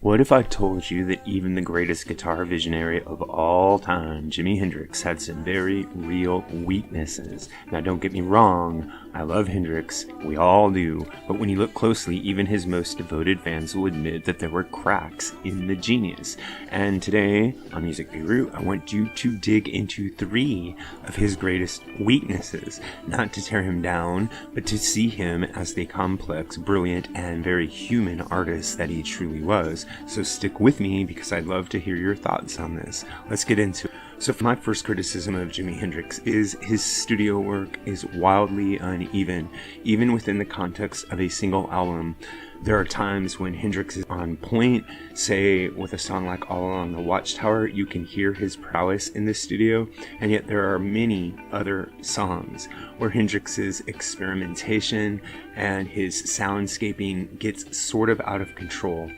What if I told you that even the greatest guitar visionary of all time, Jimi Hendrix, had some very real weaknesses? Now, don't get me wrong, I love Hendrix, we all do, but when you look closely, even his most devoted fans will admit that there were cracks in the genius. And today, on Music Guru, I want you to dig into 3 of his greatest weaknesses, not to tear him down, but to see him as the complex, brilliant, and very human artist that he truly was. So stick with me because I'd love to hear your thoughts on this. Let's get into it. So my first criticism of Jimi Hendrix is his studio work is wildly uneven. Even within the context of a single album, there are times when Hendrix is on point. Say with a song like All Along the Watchtower, you can hear his prowess in the studio, and yet there are many other songs where Hendrix's experimentation and his soundscaping gets sort of out of control.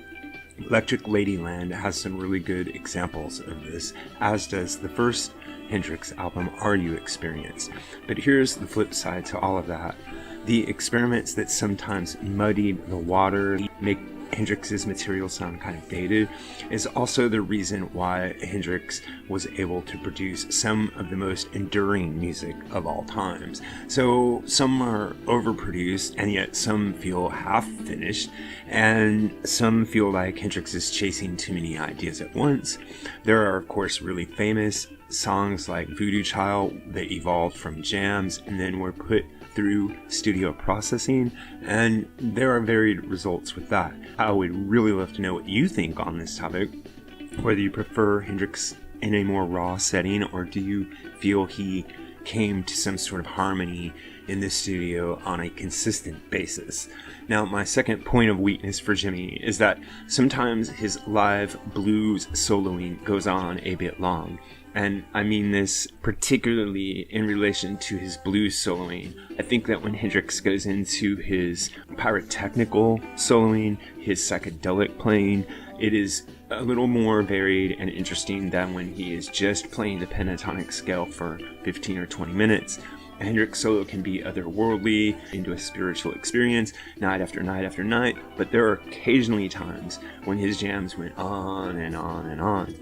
Electric Ladyland has some really good examples of this, as does the first Hendrix album, Are You Experience? But here's the flip side to all of that. The experiments that sometimes muddied the water, make Hendrix's material sound kind of dated, is also the reason why Hendrix was able to produce some of the most enduring music of all times. So some are overproduced, and yet some feel half finished, and some feel like Hendrix is chasing too many ideas at once. There are, of course, really famous songs like Voodoo Child that evolved from jams and then were put through studio processing, and there are varied results with that. I would really love to know what you think on this topic, whether you prefer Hendrix in a more raw setting, or do you feel he came to some sort of harmony in the studio on a consistent basis. Now, my second point of weakness for Jimi is that sometimes his live blues soloing goes on a bit long. And I mean this particularly in relation to his blues soloing. I think that when Hendrix goes into his pyrotechnical soloing, his psychedelic playing, it is a little more varied and interesting than when he is just playing the pentatonic scale for 15 or 20 minutes. A Hendrix solo can be otherworldly, into a spiritual experience, night after night after night, but there are occasionally times when his jams went on and on and on.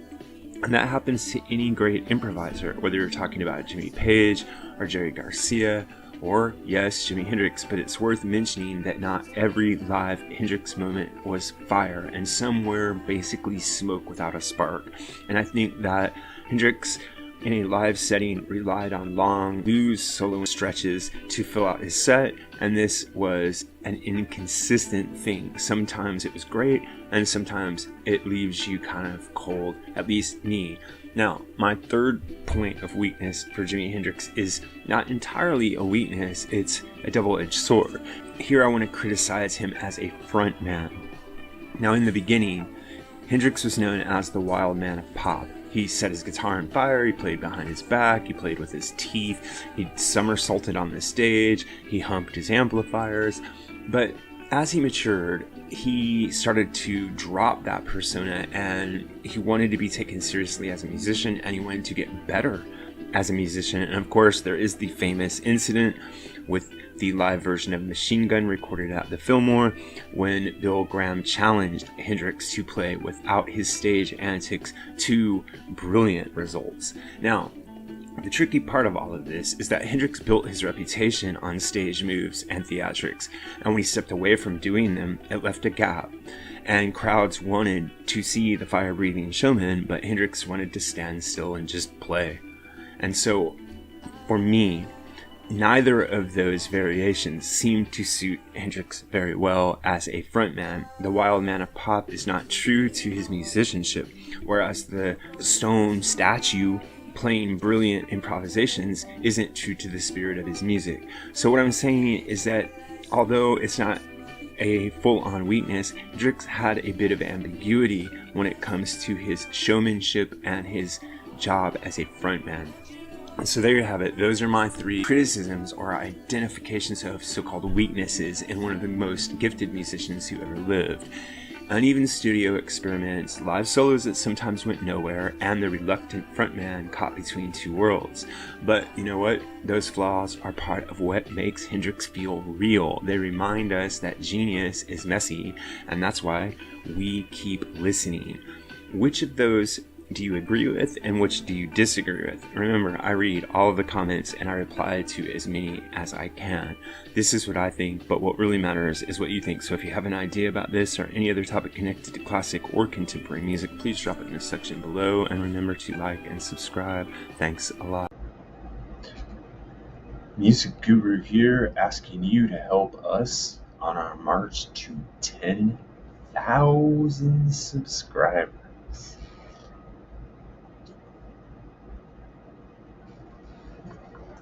And that happens to any great improviser, whether you're talking about Jimmy Page or Jerry Garcia, or yes, Jimi Hendrix, but it's worth mentioning that not every live Hendrix moment was fire, and some were basically smoke without a spark. And I think that Hendrix in a live setting relied on long blues solo stretches to fill out his set, and this was an inconsistent thing. Sometimes it was great, and sometimes it leaves you kind of cold, at least me. Now, my third point of weakness for Jimi Hendrix is not entirely a weakness, it's a double-edged sword. Here I want to criticize him as a front man. Now, in the beginning, Hendrix was known as the wild man of pop. He set his guitar on fire, he played behind his back, he played with his teeth, he somersaulted on the stage, he humped his amplifiers. But as he matured, he started to drop that persona, and he wanted to be taken seriously as a musician, and he wanted to get better as a musician. And of course, there is the famous incident with the live version of Machine Gun recorded at the Fillmore when Bill Graham challenged Hendrix to play without his stage antics to brilliant results. Now, the tricky part of all of this is that Hendrix built his reputation on stage moves and theatrics, and when he stepped away from doing them, it left a gap. And crowds wanted to see the fire-breathing showman, but Hendrix wanted to stand still and just play. And so, for me, neither of those variations seem to suit Hendrix very well as a frontman. The wild man of pop is not true to his musicianship, whereas the stone statue playing brilliant improvisations isn't true to the spirit of his music. So what I'm saying is that although it's not a full-on weakness, Hendrix had a bit of ambiguity when it comes to his showmanship and his job as a frontman. So there you have it. Those are my 3 criticisms or identifications of so-called weaknesses in one of the most gifted musicians who ever lived. uneven studio experiments, live solos that sometimes went nowhere, and the reluctant frontman caught between two worlds. But you know what? Those flaws are part of what makes Hendrix feel real. They remind us that genius is messy, and that's why we keep listening. Which of those do you agree with and which do you disagree with? Remember, I read all of the comments and I reply to as many as I can. This is what I think, but what really matters is what you think. So if you have an idea about this or any other topic connected to classic or contemporary music, please drop it in the section below, and remember to like and subscribe. Thanks a lot. Music Guru here, asking you to help us on our march to 10,000 subscribers.